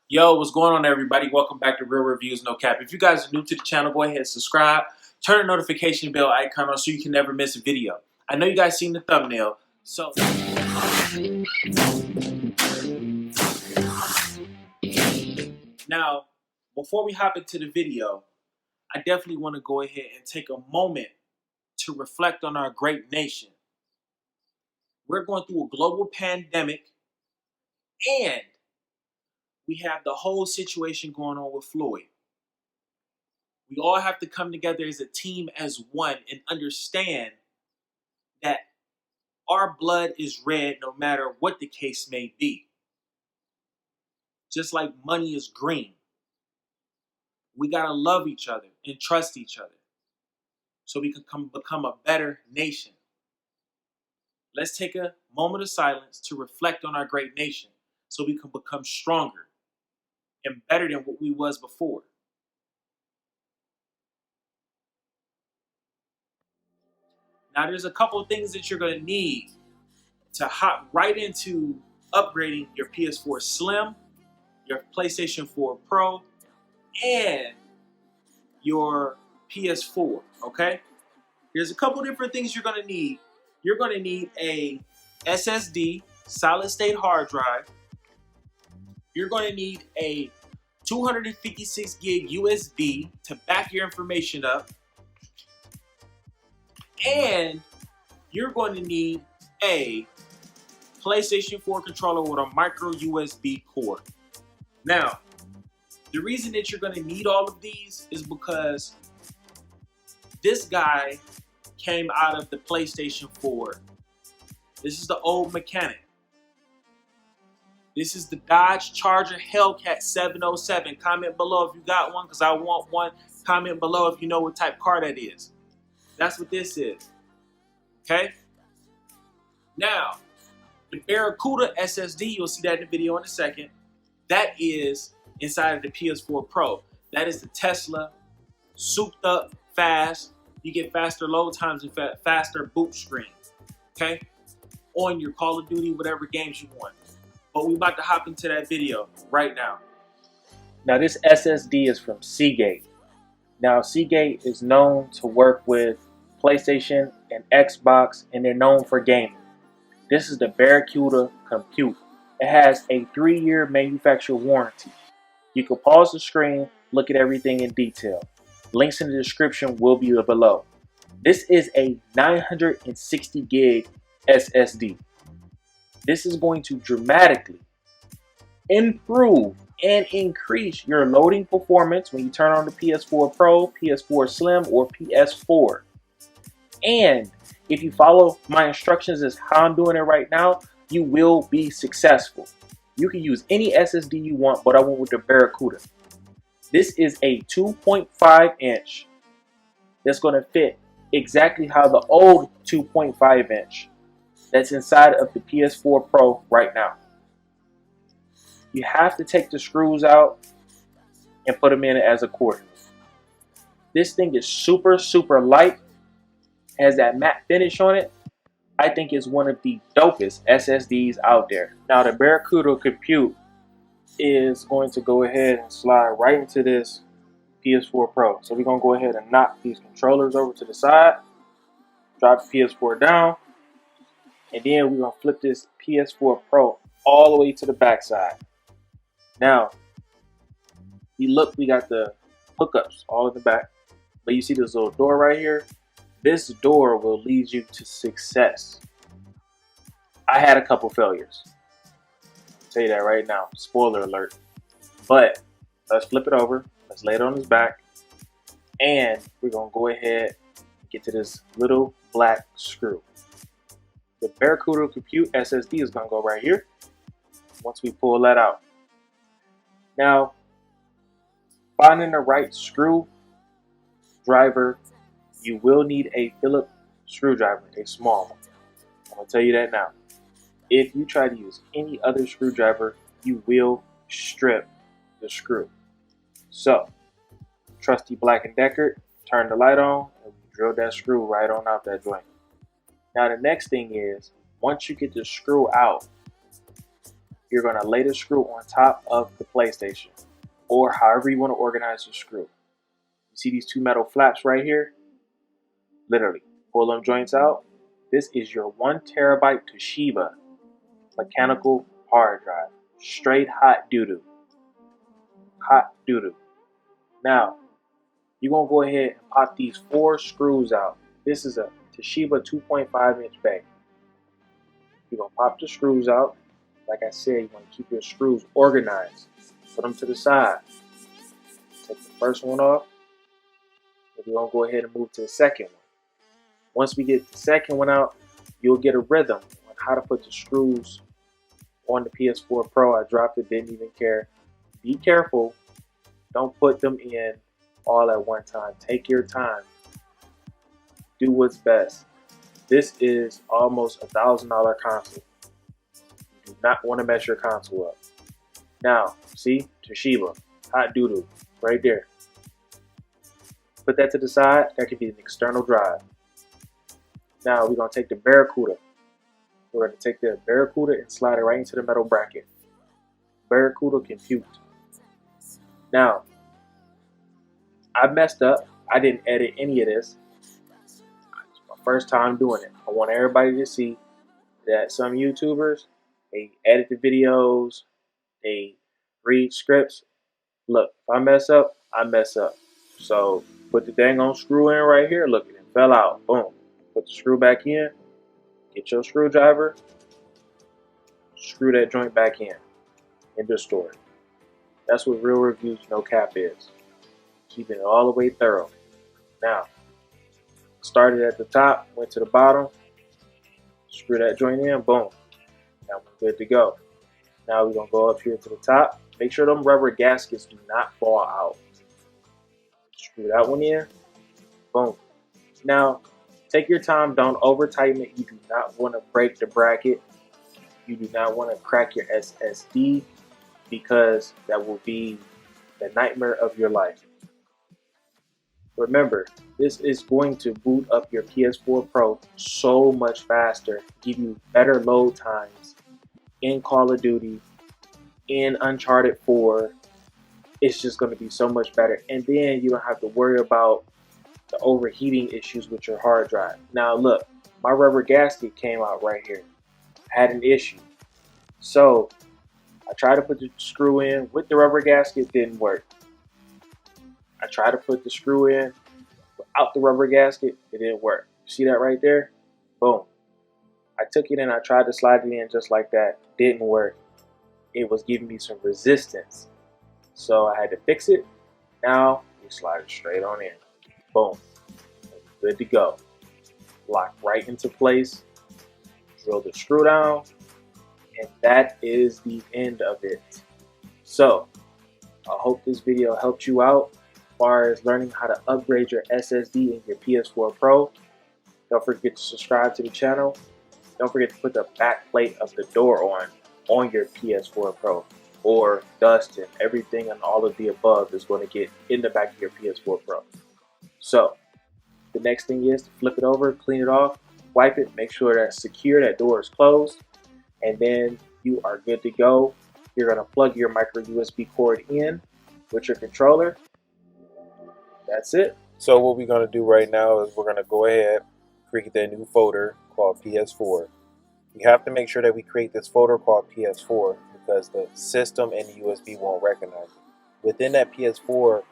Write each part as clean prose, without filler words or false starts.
Yo, what's going on, everybody? Welcome back to Real Reviews No Cap. If you guys are new to the channel, go ahead and subscribe. Turn the notification bell icon on so you can never miss a video. I know you guys seen the thumbnail, so now before we hop into the video, I definitely want to go ahead and take a moment to reflect on our great nation. We're going through a global pandemic, and we have the whole situation going on with Floyd. We all have to come together as a team, as one, and understand that our blood is red no matter what the case may be. Just like money is green. We got to love each other and trust each other so we can become a better nation. Let's take a moment of silence to reflect on our great nation so we can become stronger and better than what we was before. Now, there's a couple of things that you're going to need to hop right into upgrading your PS4 Slim, your PlayStation 4 Pro, and your PS4, okay? There's a couple different things you're going to need. You're going to need a SSD, solid state hard drive. You're going to need a 256 gig USB to back your information up. And you're going to need a PlayStation 4 controller with a micro USB port. Now, the reason that you're going to need all of these is because this guy came out of the PlayStation 4. This is the old mechanic. This is the Dodge Charger Hellcat 707. Comment below if you got one, because I want one. Comment below if you know what type car that is. That's what this is. Okay? Now, the Barracuda SSD, you'll see that in the video in a second. That is inside of the PS4 Pro. That is the Tesla, souped up, fast. You get faster load times and faster boot screen. Okay? On your Call of Duty, whatever games you want. But we about to hop into that video right now. Now, this SSD is from Seagate. Now, Seagate is known to work with PlayStation and Xbox, and they're known for gaming. This is the Barracuda Compute. It has a 3-year manufacturer warranty. You can pause the screen, look at everything in detail. Links in the description will be below. This is a 960 gig SSD. This is going to dramatically improve and increase your loading performance when you turn on the PS4 Pro, PS4 Slim, or PS4. And if you follow my instructions as how I'm doing it right now, you will be successful. You can use any SSD you want, but I went with the Barracuda. This is a 2.5 inch that's going to fit exactly how the old 2.5 inch that's inside of the PS4 Pro right now. You have to take the screws out and put them in as a quarter. This thing is super, super light. Has that matte finish on it. I think it's one of the dopest SSDs out there. Now, the Barracuda Compute is going to go ahead and slide right into this PS4 Pro. So we're going to go ahead and knock these controllers over to the side, drop the PS4 down, and then we're going to flip this PS4 Pro all the way to the back side. Now, we got the hookups all in the back, but you see this little door right here? This door will lead you to success. I had a couple failures. I'll tell you that right now. Spoiler alert. But let's flip it over. Let's lay it on his back. And we're going to go ahead and get to this little black screw. The Barracuda Compute SSD is going to go right here once we pull that out. Now, finding the right screw driver, you will need a Phillips screwdriver, a small one. I'm going to tell you that now. If you try to use any other screwdriver, you will strip the screw. So, trusty Black & Decker, turn the light on, and drill that screw right on out that joint. Now, the next thing is, once you get the screw out, you're going to lay the screw on top of the PlayStation, or however you want to organize your screw. You see these two metal flaps right here? Literally, pull them joints out. This is your 1 terabyte Toshiba mechanical hard drive. Straight hot doo-doo. Hot doo-doo. Now, you're going to go ahead and pop these 4 screws out. This is a Toshiba 2.5 inch bay. You're going to pop the screws out. Like I said, you want to keep your screws organized. Put them to the side. Take the first one off. And we're going to go ahead and move to the second one. Once we get the second one out, you'll get a rhythm on how to put the screws on the PS4 Pro. I dropped it, didn't even care. Be careful. Don't put them in all at one time. Take your time. Do what's best. This is almost $1,000 console. You do not want to mess your console up. Now, see, Toshiba, hot doo-doo, right there. Put that to the side. That could be an external drive. Now we're going to take the Barracuda. We're going to take the Barracuda and slide it right into the metal bracket. Barracuda compute. Now, I messed up. I didn't edit any of this. It's my first time doing it. I want everybody to see that some YouTubers, they edit the videos, they read scripts. Look, if I mess up, I mess up. So put the dang on screw in right here. Look, it fell out. Boom. Put the screw back in. Get your screwdriver. Screw that joint back in. End of story. That's what real reviews, no cap is. Keeping it all the way thorough. Now, started at the top, went to the bottom. Screw that joint in. Boom. Now we're good to go. Now we're going to go up here to the top. Make sure them rubber gaskets do not fall out. Screw that one in. Boom. Now, take your time. Don't over tighten it. You do not want to break the bracket. You do not want to crack your SSD because that will be the nightmare of your life. Remember, this is going to boot up your PS4 Pro so much faster, give you better load times in Call of Duty, in Uncharted 4. It's just going to be so much better. And then you don't have to worry about the overheating issues with your hard drive. Now look, my rubber gasket came out right here. I had an issue. So I tried to put the screw in with the rubber gasket, didn't work. I tried to put the screw in without the rubber gasket, it didn't work. See that right there? Boom. I took it and I tried to slide it in just like that. Didn't work. It was giving me some resistance. So I had to fix it. Now you slide it straight on in. Boom. Good to go. Lock right into place. Drill the screw down. And that is the end of it. So I hope this video helped you out as far as learning how to upgrade your SSD in your PS4 Pro. Don't forget to subscribe to the channel. Don't forget to put the back plate of the door on your PS4 Pro, or dust and everything and all of the above is going to get in the back of your PS4 Pro. So the next thing is to flip it over, clean it off, wipe it, make sure that's secure, that door is closed, and then you are good to go. You're going to plug your micro USB cord in with your controller. That's it. So what we're going to do right now is we're going to go ahead, create that new folder called PS4. We have to make sure that we create this folder called PS4 because the system and the USB won't recognize it. Within that PS4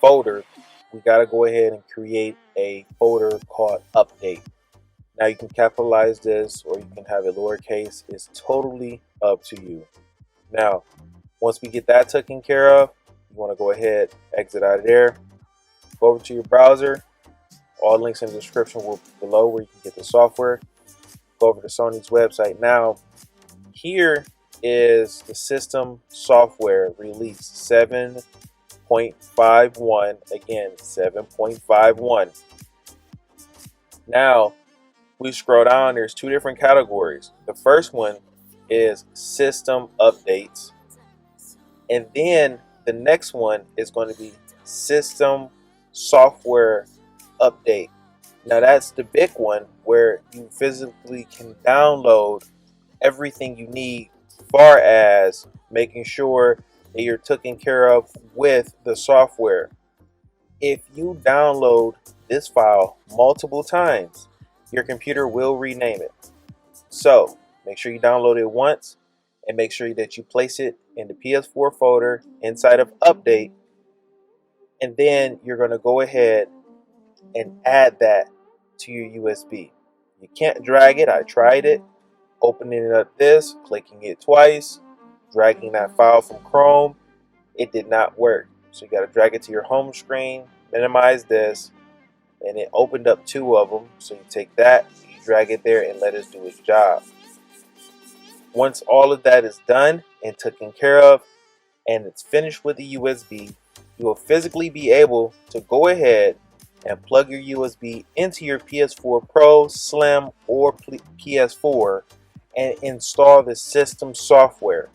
folder, we got to go ahead and create a folder called Update. Now you can capitalize this or you can have it lowercase. It's totally up to you. Now, once we get that taken care of, you want to go ahead, exit out of there, go over to your browser. All links in the description will be below where you can get the software. Go over to Sony's website. Now, here is the system software release 7.51. Again, 7.51. Now, we scroll down, there's two different categories. The first one is system updates. And then the next one is going to be system software update. Now that's the big one where you physically can download everything you need far as making sure that you're taken care of with the software. If you download this file multiple times, your computer will rename it. So make sure you download it once and make sure that you place it in the PS4 folder inside of Update. And then you're going to go ahead and add that to your USB. You can't drag it. I tried it. Opening it up this, clicking it twice, dragging that file from Chrome. It did not work. So you got to drag it to your home screen, minimize this, and it opened up two of them. So you take that, you drag it there, and let it do its job. Once all of that is done and taken care of, and it's finished with the USB, you will physically be able to go ahead and plug your USB into your PS4 Pro, Slim, or PS4 and install the system software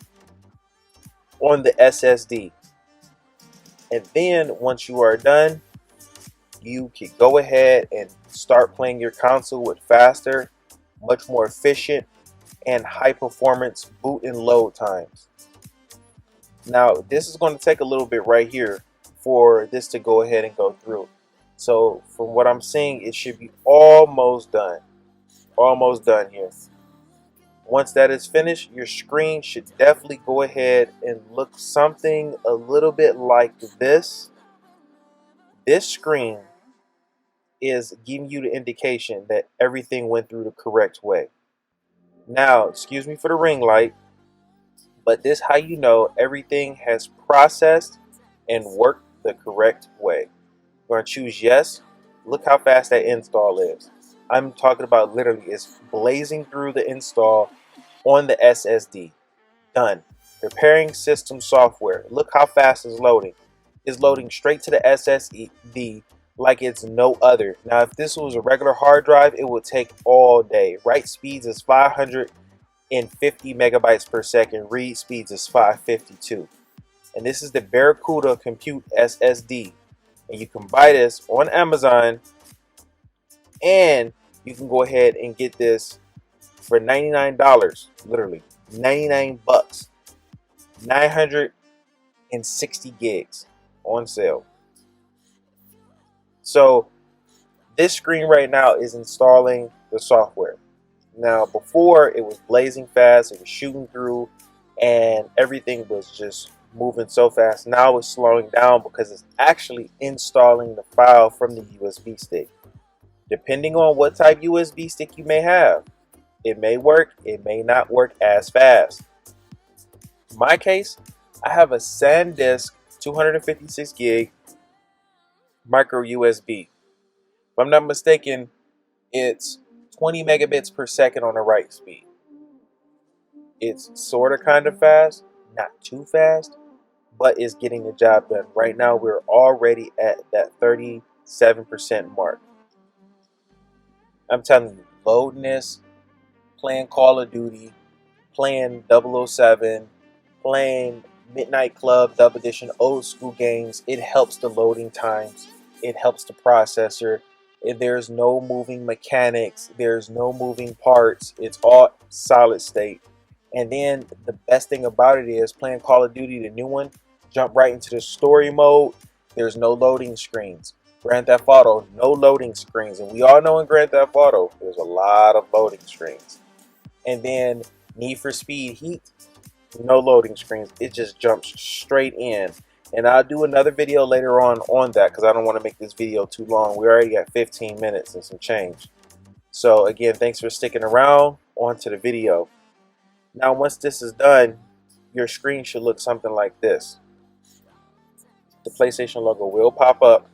on the SSD. And then once you are done, you can go ahead and start playing your console with faster, much more efficient, and high performance boot and load times. Now, this is going to take a little bit right here for this to go ahead and go through. So from what I'm seeing, it should be almost done. Almost done here. Once that is finished, your screen should definitely go ahead and look something a little bit like this. This screen is giving you the indication that everything went through the correct way. Now, excuse me for the ring light, but this how you know everything has processed and worked the correct way. We're going to choose yes. Look how fast that install is. I'm talking about literally it's blazing through the install on the SSD. Done. Preparing system software. Look how fast it's loading. It's loading straight to the SSD like it's no other. Now, if this was a regular hard drive, it would take all day. Write speeds is 550 megabytes per second. Read speeds is 552. And this is the Barracuda Compute SSD. And you can buy this on Amazon, and you can go ahead and get this for $99, literally 99 bucks, 960 gigs on sale. So this screen right now is installing the software. Now before it was blazing fast, it was shooting through, and everything was just moving so fast. Now it's slowing down because it's actually installing the file from the USB stick. Depending on what type USB stick you may have, it may work, it may not work as fast. In my case, I have a SanDisk 256 gig micro USB. If I'm not mistaken, it's 20 megabits per second on the write speed. It's sort of kind of fast, not too fast, but it's getting the job done. Right now, we're already at that 37% mark. I'm telling you, loading this, playing Call of Duty, playing 007, playing Midnight Club, Dub Edition, old school games, it helps the loading times. It helps the processor. There's no moving mechanics. There's no moving parts. It's all solid state. And then the best thing about it is playing Call of Duty, the new one, jump right into the story mode. There's no loading screens. Grand Theft Auto, no loading screens. And we all know in Grand Theft Auto, there's a lot of loading screens. And then Need for Speed Heat, no loading screens. It just jumps straight in. And I'll do another video later on that because I don't want to make this video too long. We already got 15 minutes and some change. So again, thanks for sticking around. On to the video. Now once this is done, your screen should look something like this. The PlayStation logo will pop up.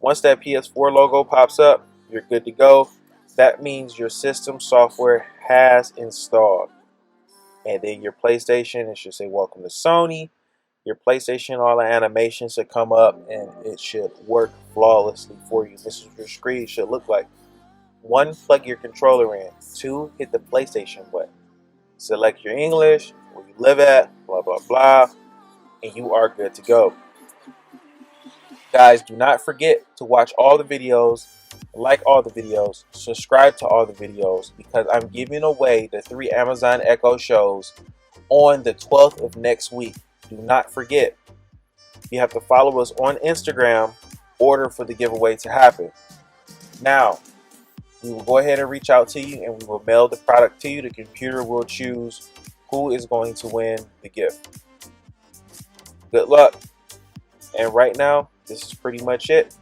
Once that PS4 logo pops up, you're good to go. That means your system software has installed. And then your PlayStation, it should say welcome to Sony. Your PlayStation, all the animations should come up and it should work flawlessly for you. This is what your screen should look like. 1, plug your controller in. 2, hit the PlayStation button. Select your English, where you live at, blah, blah, blah, and you are good to go. Guys, do not forget to watch all the videos, like all the videos, subscribe to all the videos, because I'm giving away the 3 Amazon Echo shows on the 12th of next week. Do not forget, you have to follow us on Instagram in order for the giveaway to happen. Now, we will go ahead and reach out to you and we will mail the product to you. The computer will choose who is going to win the gift. Good luck. And right now, this is pretty much it.